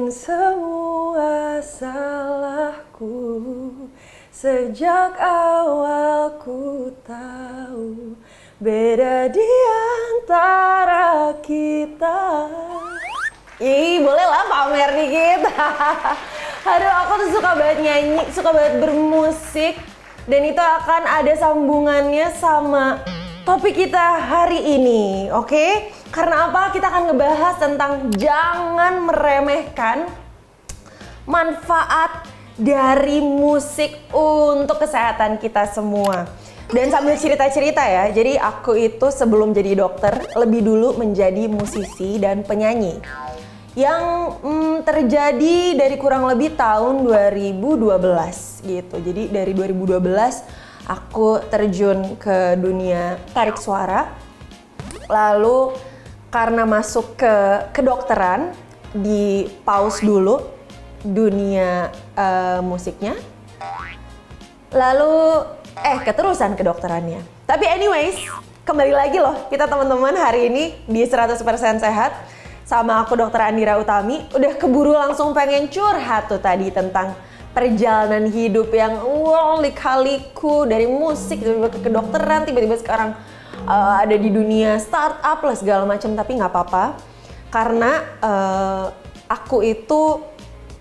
maafin semua salahku. Sejak awal ku tahu beda di antara kita. Ih, bolehlah pamer dikit. Aduh, aku tuh suka banget nyanyi, suka banget bermusik. Dan itu akan ada sambungannya sama topik kita hari ini, oke? Karena apa? Kita akan ngebahas tentang jangan meremehkan manfaat dari musik untuk kesehatan kita semua. Dan sambil cerita-cerita ya, jadi aku itu sebelum jadi dokter, lebih dulu menjadi musisi dan penyanyi. Yang terjadi dari kurang lebih tahun 2012 gitu. Jadi dari 2012 aku terjun ke dunia tarik suara. Lalu karena masuk ke kedokteran, di pause dulu dunia musiknya. Lalu keterusan kedokterannya. Tapi anyways, kembali lagi loh kita teman-teman hari ini di 100% Sehat sama aku Dr. Andira Utami. Udah keburu langsung pengen curhat tuh tadi tentang perjalanan hidup yang lika-liku dari musik tiba-tiba ke kedokteran, tiba-tiba sekarang ada di dunia startup lah segala macam. Tapi nggak apa-apa karena aku itu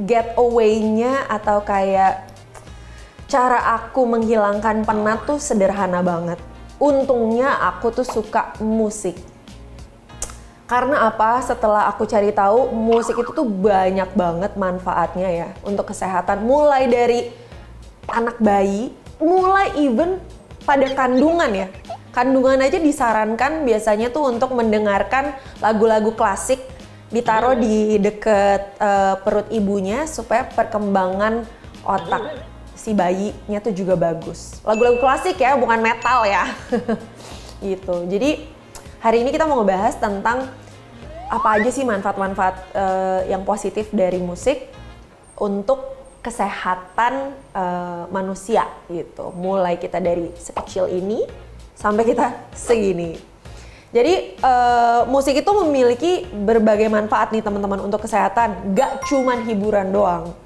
getaway-nya atau kayak cara aku menghilangkan penat tuh sederhana banget. Untungnya aku tuh suka musik. Karena apa? Setelah aku cari tahu, musik itu tuh banyak banget manfaatnya ya untuk kesehatan. Mulai dari anak bayi, mulai even pada kandungan ya. Kandungan aja disarankan biasanya tuh untuk mendengarkan lagu-lagu klasik, ditaruh di deket perut ibunya supaya perkembangan otak si bayinya tuh juga bagus. Lagu-lagu klasik ya, bukan metal ya. Gitu. Jadi hari ini kita mau ngebahas tentang apa aja sih manfaat-manfaat yang positif dari musik untuk kesehatan manusia gitu. Mulai kita dari sekecil ini sampai kita segini. Jadi musik itu memiliki berbagai manfaat nih teman-teman untuk kesehatan. Gak cuman hiburan doang.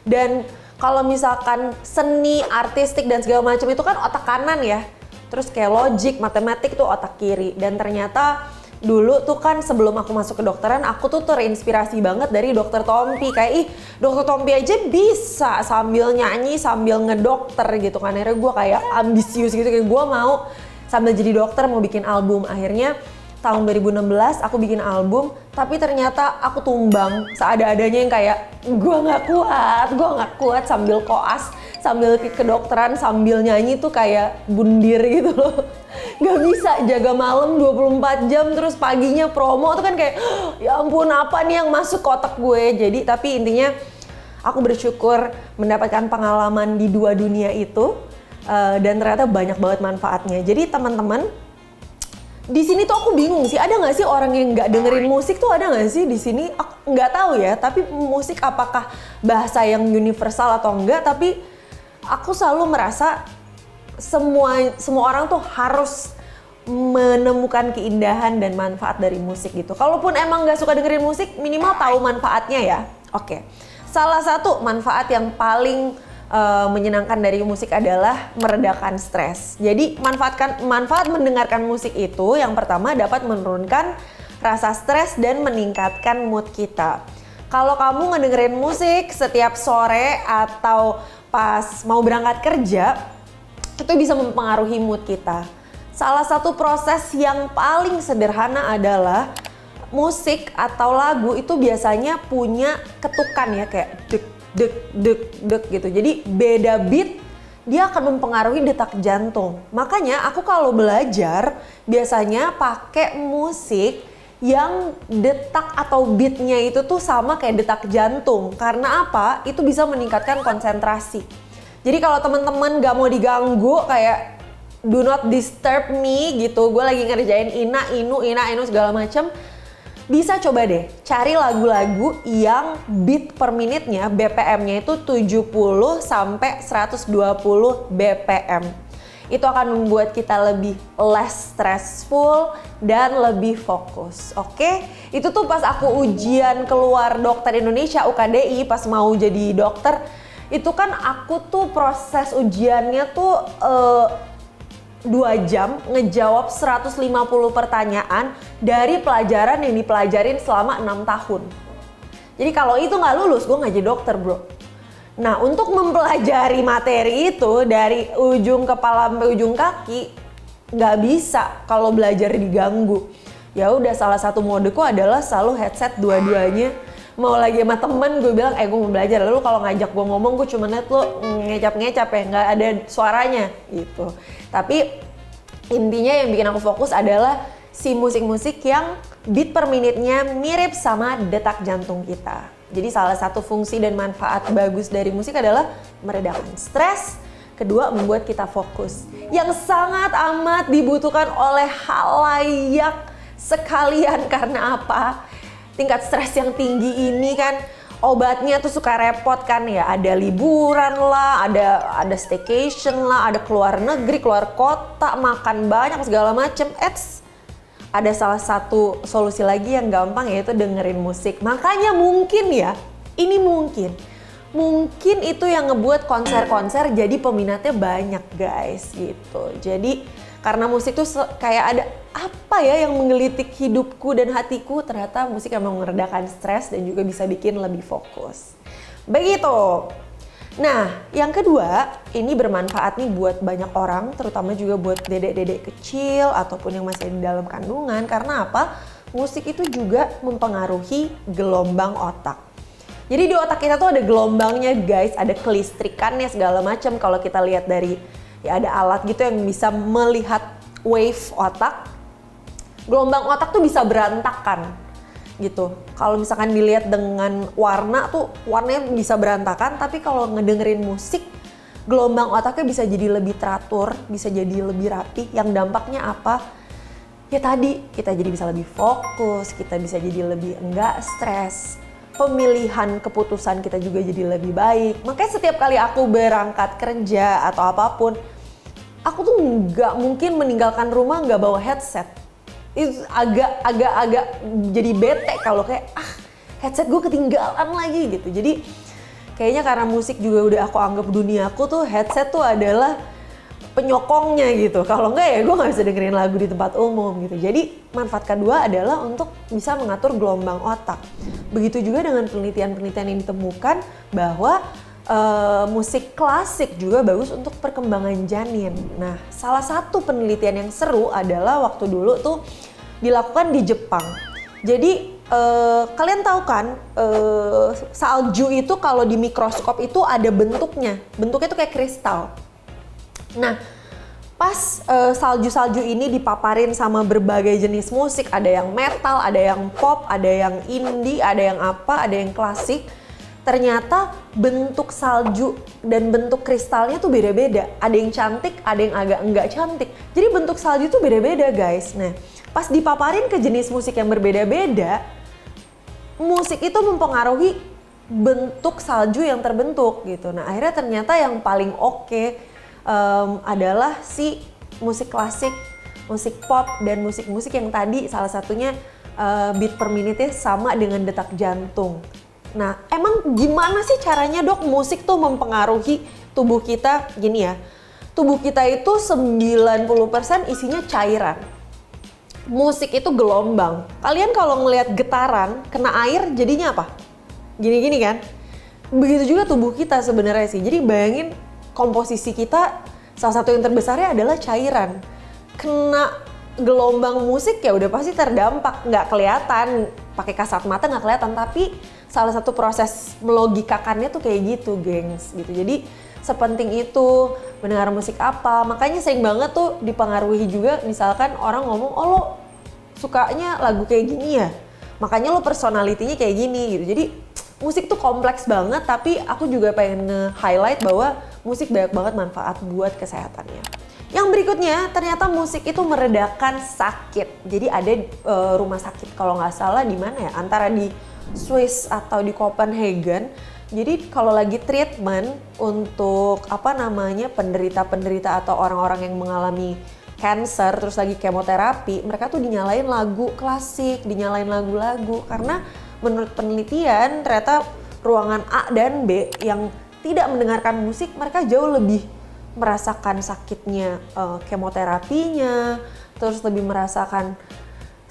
Dan kalau misalkan seni, artistik dan segala macam itu kan otak kanan ya. Terus kayak logik, matematik tuh otak kiri. Dan ternyata dulu tuh kan sebelum aku masuk ke dokteran, aku tuh terinspirasi banget dari Dokter Tompi. Kayak Dokter Tompi aja bisa sambil nyanyi, sambil ngedokter gitu kan. Akhirnya gue kayak ambisius gitu, kayak gue mau sambil jadi dokter mau bikin album. Akhirnya tahun 2016 aku bikin album, tapi ternyata aku tumbang seada-adanya yang kayak gue nggak kuat sambil koas, sambil ke kedokteran, sambil nyanyi tuh kayak bundir gitu loh. Gak bisa jaga malam 24 jam terus paginya promo tuh kan kayak ya ampun apa nih yang masuk kotak gue. Jadi tapi intinya aku bersyukur mendapatkan pengalaman di dua dunia itu dan ternyata banyak banget manfaatnya. Jadi teman-teman, di sini tuh aku bingung sih, ada nggak sih orang yang nggak dengerin musik tuh, ada nggak sih di sini? Aku nggak tahu ya, tapi musik apakah bahasa yang universal atau enggak? Tapi aku selalu merasa semua orang tuh harus menemukan keindahan dan manfaat dari musik gitu. Kalaupun emang nggak suka dengerin musik, minimal tahu manfaatnya ya. Oke, salah satu manfaat yang paling menyenangkan dari musik adalah meredakan stres. Jadi manfaat mendengarkan musik itu yang pertama dapat menurunkan rasa stres dan meningkatkan mood kita. Kalau kamu ngedengerin musik setiap sore atau pas mau berangkat kerja, itu bisa mempengaruhi mood kita. Salah satu proses yang paling sederhana adalah musik atau lagu itu biasanya punya ketukan ya, kayak dek gitu. Jadi beda beat dia akan mempengaruhi detak jantung. Makanya aku kalau belajar biasanya pakai musik yang detak atau beatnya itu tuh sama kayak detak jantung. Karena apa? Itu bisa meningkatkan konsentrasi. Jadi kalau teman-teman gak mau diganggu kayak do not disturb me gitu, gue lagi ngerjain ina inu segala macam, bisa coba deh cari lagu-lagu yang beat per menitnya BPM-nya itu 70 sampai 120 BPM. Itu akan membuat kita lebih less stressful dan lebih fokus. Oke? Itu tuh pas aku ujian keluar dokter Indonesia UKDI pas mau jadi dokter, itu kan aku tuh proses ujiannya tuh 2 jam ngejawab 150 pertanyaan dari pelajaran yang dipelajarin selama 6 tahun. Jadi kalau itu nggak lulus, gue nggak jadi dokter, bro. Nah, untuk mempelajari materi itu dari ujung kepala sampai ujung kaki, nggak bisa kalau belajar diganggu. Ya udah, salah satu modeku adalah selalu headset dua-duanya. Mau lagi sama temen, gue bilang, gue mau belajar. Lalu kalau ngajak gue ngomong, gue cuma liat lo ngecap-ngecap ya, nggak ada suaranya gitu. Tapi intinya yang bikin aku fokus adalah si musik-musik yang beat per menitnya mirip sama detak jantung kita. Jadi salah satu fungsi dan manfaat bagus dari musik adalah meredakan stres, kedua membuat kita fokus. Yang sangat amat dibutuhkan oleh halayak sekalian, karena apa? Tingkat stres yang tinggi ini kan obatnya tuh suka repot kan ya. Ada liburan lah, ada staycation lah, ada keluar negeri, keluar kota, makan banyak segala macem. Ada salah satu solusi lagi yang gampang, yaitu dengerin musik. Makanya mungkin ya, ini mungkin itu yang ngebuat konser-konser jadi peminatnya banyak guys gitu. Jadi karena musik tuh kayak ada apa ya yang menggelitik hidupku dan hatiku, ternyata musik emang meredakan stres dan juga bisa bikin lebih fokus. Begitu. Nah, yang kedua, ini bermanfaat nih buat banyak orang, terutama juga buat dedek-dedek kecil ataupun yang masih di dalam kandungan. Karena apa? Musik itu juga mempengaruhi gelombang otak. Jadi di otak kita tuh ada gelombangnya guys, ada kelistrikannya segala macam. Kalau kita lihat dari, ya ada alat gitu yang bisa melihat wave otak. Gelombang otak tuh bisa berantakan gitu. Kalau misalkan dilihat dengan warna tuh, warnanya bisa berantakan, tapi kalau ngedengerin musik, gelombang otaknya bisa jadi lebih teratur, bisa jadi lebih rapi. Yang dampaknya apa? Ya tadi, kita jadi bisa lebih fokus, kita bisa jadi lebih enggak stres. Pemilihan keputusan kita juga jadi lebih baik. Makanya setiap kali aku berangkat kerja atau apapun, aku tuh nggak mungkin meninggalkan rumah nggak bawa headset. Itu agak jadi bete kalau kayak headset gue ketinggalan lagi gitu. Jadi kayaknya karena musik juga udah aku anggap duniaku tuh, headset tuh adalah penyokongnya gitu. Kalau enggak ya gue nggak bisa dengerin lagu di tempat umum gitu. Jadi manfaat kedua adalah untuk bisa mengatur gelombang otak. Begitu juga dengan penelitian-penelitian yang ditemukan bahwa musik klasik juga bagus untuk perkembangan janin. Nah, salah satu penelitian yang seru adalah waktu dulu tuh dilakukan di Jepang. Jadi kalian tahu kan salju itu kalau di mikroskop itu ada bentuknya. Bentuknya tuh kayak kristal. Nah, pas salju-salju ini dipaparin sama berbagai jenis musik, ada yang metal, ada yang pop, ada yang indie, ada yang apa, ada yang klasik. Ternyata bentuk salju dan bentuk kristalnya tuh beda-beda. Ada yang cantik, ada yang agak enggak cantik. Jadi bentuk salju tuh beda-beda guys. Nah, pas dipaparin ke jenis musik yang berbeda-beda, musik itu mempengaruhi bentuk salju yang terbentuk gitu. Nah, akhirnya ternyata yang paling oke adalah si musik klasik, musik pop, dan musik-musik yang tadi salah satunya beat per minute sama dengan detak jantung. Nah, emang gimana sih caranya dok musik tuh mempengaruhi tubuh kita? Gini ya, tubuh kita itu 90% isinya cairan. Musik itu gelombang. Kalian kalau ngelihat getaran, kena air jadinya apa? Gini-gini kan? Begitu juga tubuh kita sebenarnya sih. Jadi bayangin komposisi kita, salah satu yang terbesarnya adalah cairan. Kena gelombang musik ya udah pasti terdampak, nggak kelihatan, pakai kasat mata nggak kelihatan, tapi salah satu proses melogikakannya tuh kayak gitu gengs gitu. Jadi sepenting itu mendengar musik apa, makanya sering banget tuh dipengaruhi juga misalkan orang ngomong, oh lo sukanya lagu kayak gini ya, makanya lo personalitinya kayak gini gitu. Jadi musik tuh kompleks banget, tapi aku juga pengen nge-highlight bahwa musik banyak banget manfaat buat kesehatannya. Yang berikutnya, ternyata musik itu meredakan sakit. Jadi ada rumah sakit kalau nggak salah di mana ya, antara di Swiss atau di Copenhagen, Jadi kalau lagi treatment untuk penderita-penderita atau orang-orang yang mengalami cancer terus lagi kemoterapi, mereka tuh dinyalain lagu klasik, dinyalain lagu-lagu karena menurut penelitian ternyata ruangan A dan B yang tidak mendengarkan musik mereka jauh lebih merasakan sakitnya kemoterapinya, terus lebih merasakan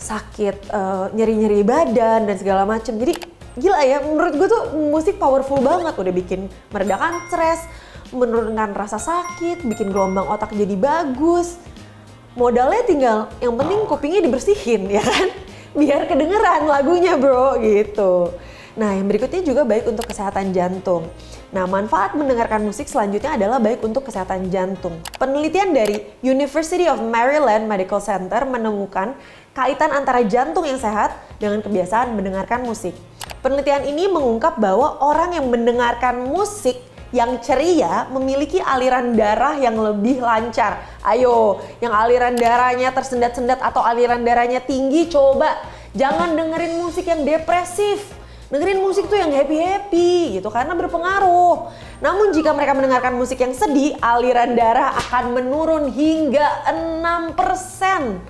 sakit nyeri-nyeri badan dan segala macem. Jadi gila ya, menurut gue tuh musik powerful banget, udah bikin meredakan stres, menurunkan rasa sakit, bikin gelombang otak jadi bagus. Modalnya tinggal yang penting kupingnya dibersihin ya kan, biar kedengeran lagunya bro gitu. Nah yang berikutnya juga baik untuk kesehatan jantung. Nah manfaat mendengarkan musik selanjutnya adalah baik untuk kesehatan jantung. Penelitian dari University of Maryland Medical Center menemukan kaitan antara jantung yang sehat dengan kebiasaan mendengarkan musik. Penelitian ini mengungkap bahwa orang yang mendengarkan musik yang ceria memiliki aliran darah yang lebih lancar. Ayo, yang aliran darahnya tersendat-sendat atau aliran darahnya tinggi, coba jangan dengerin musik yang depresif. Dengerin musik tuh yang happy-happy gitu karena berpengaruh. Namun jika mereka mendengarkan musik yang sedih, aliran darah akan menurun hingga 6%.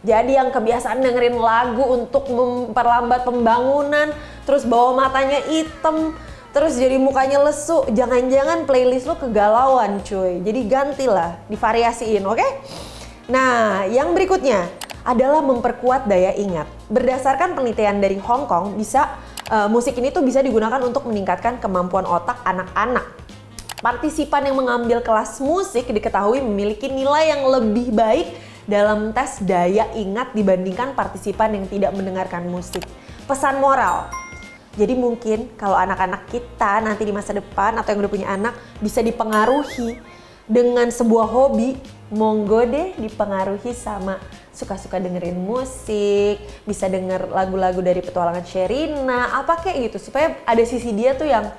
Jadi yang kebiasaan dengerin lagu untuk memperlambat pembangunan, terus bawa matanya hitam, terus jadi mukanya lesu, jangan-jangan playlist lo kegalauan cuy. Jadi gantilah, divariasiin, oke? Nah, yang berikutnya adalah memperkuat daya ingat. Berdasarkan penelitian dari Hong Kong, musik ini tuh bisa digunakan untuk meningkatkan kemampuan otak anak-anak. Partisipan yang mengambil kelas musik diketahui memiliki nilai yang lebih baik dalam tes daya ingat dibandingkan partisipan yang tidak mendengarkan musik. Pesan moral. Jadi mungkin kalau anak-anak kita nanti di masa depan atau yang udah punya anak bisa dipengaruhi dengan sebuah hobi, monggo deh dipengaruhi sama suka-suka dengerin musik, bisa denger lagu-lagu dari petualangan Sherina, apa kayak gitu supaya ada sisi dia tuh yang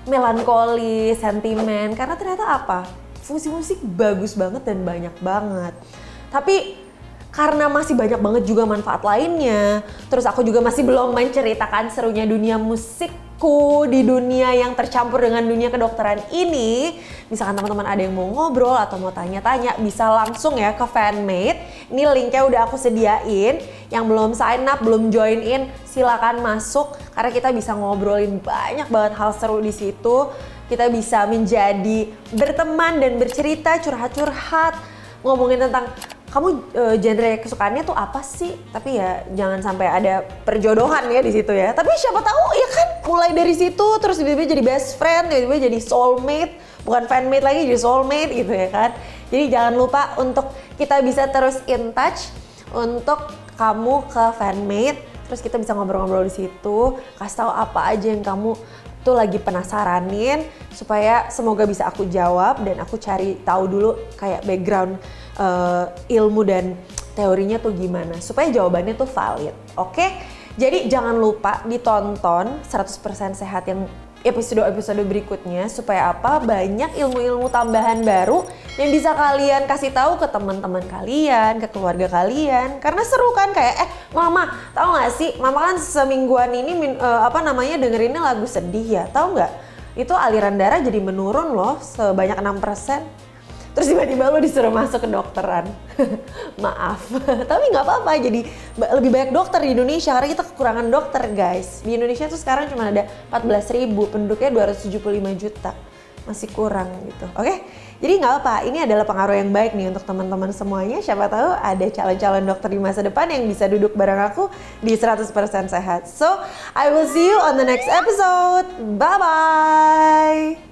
melankoli, sentimen, karena ternyata apa? Fungsi musik bagus banget dan banyak banget. Tapi karena masih banyak banget juga manfaat lainnya, terus aku juga masih belum menceritakan serunya dunia musikku di dunia yang tercampur dengan dunia kedokteran ini. Misalkan teman-teman ada yang mau ngobrol atau mau tanya-tanya, bisa langsung ya ke Fanmade. Ini linknya udah aku sediain. Yang belum sign up, belum join in, silakan masuk karena kita bisa ngobrolin banyak banget hal seru di situ. Kita bisa menjadi berteman dan bercerita, curhat-curhat, ngomongin tentang kamu genre kesukaannya tuh apa sih? Tapi ya jangan sampai ada perjodohan ya di situ ya. Tapi siapa tahu ya kan mulai dari situ terus tiba-tiba jadi best friend, tiba-tiba jadi soulmate, bukan fanmate lagi jadi soulmate gitu ya kan. Jadi jangan lupa untuk kita bisa terus in touch untuk kamu ke Fanmade, terus kita bisa ngobrol-ngobrol di situ, kasih tahu apa aja yang kamu tuh lagi penasaranin supaya semoga bisa aku jawab dan aku cari tahu dulu kayak background ilmu dan teorinya tuh gimana supaya jawabannya tuh valid. Oke? Jadi jangan lupa ditonton 100% Sehat yang episode-episode berikutnya supaya apa? Banyak ilmu-ilmu tambahan baru yang bisa kalian kasih tahu ke teman-teman kalian, ke keluarga kalian. Karena seru kan kayak mama, tahu nggak sih? Mama kan semingguan ini dengerinnya lagu sedih ya. Tahu nggak? Itu aliran darah jadi menurun loh sebanyak 6%. Terus tiba-tiba lo disuruh masuk ke dokteran. Maaf, tapi nggak apa-apa. Jadi lebih banyak dokter di Indonesia karena kita kekurangan dokter guys. Di Indonesia tuh sekarang cuma ada 14.000, penduduknya 275 juta. Masih kurang gitu, oke? Jadi nggak apa, ini adalah pengaruh yang baik nih untuk teman-teman semuanya. Siapa tahu ada calon-calon dokter di masa depan yang bisa duduk bareng aku di 100% Sehat. So, I will see you on the next episode. Bye-bye!